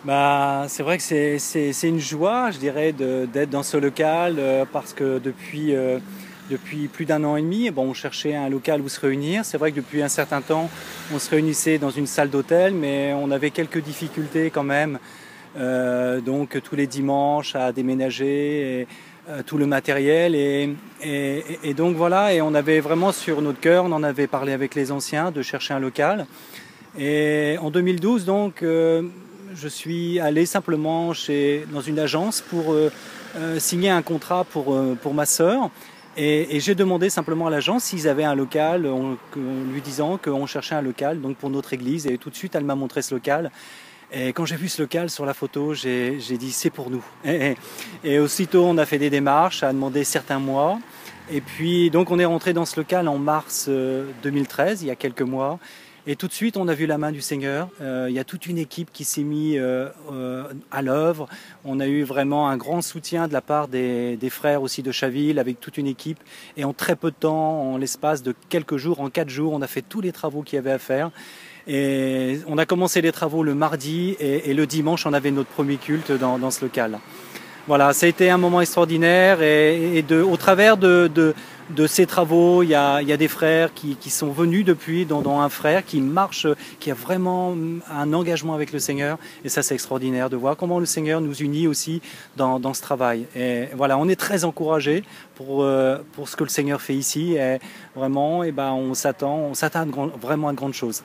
C'est vrai que c'est une joie, je dirais, d'être dans ce local parce que depuis plus d'un an et demi, bon, on cherchait un local où se réunir. C'est vrai que depuis un certain temps, on se réunissait dans une salle d'hôtel, mais on avait quelques difficultés quand même. Donc tous les dimanches à déménager tout le matériel et donc voilà. Et on avait vraiment sur notre cœur, on en avait parlé avec les anciens de chercher un local. Et en 2012, donc, je suis allé simplement dans une agence pour signer un contrat pour ma sœur. Et j'ai demandé simplement à l'agence s'ils avaient un local, en lui disant qu'on cherchait un local donc pour notre église. Et tout de suite, elle m'a montré ce local. Et quand j'ai vu ce local sur la photo, j'ai dit c'est pour nous. Et aussitôt, on a fait des démarches, ça a demandé certains mois. Et puis, donc, on est rentré dans ce local en mars 2013, il y a quelques mois. Et tout de suite, on a vu la main du Seigneur. Il y a toute une équipe qui s'est mise à l'œuvre. On a eu vraiment un grand soutien de la part des frères aussi de Chaville, avec toute une équipe. Et en très peu de temps, en l'espace de quelques jours, en 4 jours, on a fait tous les travaux qu'il y avait à faire. Et on a commencé les travaux le mardi et le dimanche, on avait notre premier culte dans ce local. Voilà, ça a été un moment extraordinaire au travers de ces travaux, il y a des frères qui sont venus depuis, dont un frère qui marche, qui a vraiment un engagement avec le Seigneur. Et ça, c'est extraordinaire de voir comment le Seigneur nous unit aussi dans ce travail. Et voilà, on est très encouragés pour ce que le Seigneur fait ici. Et vraiment, on s'attend vraiment à de grandes choses.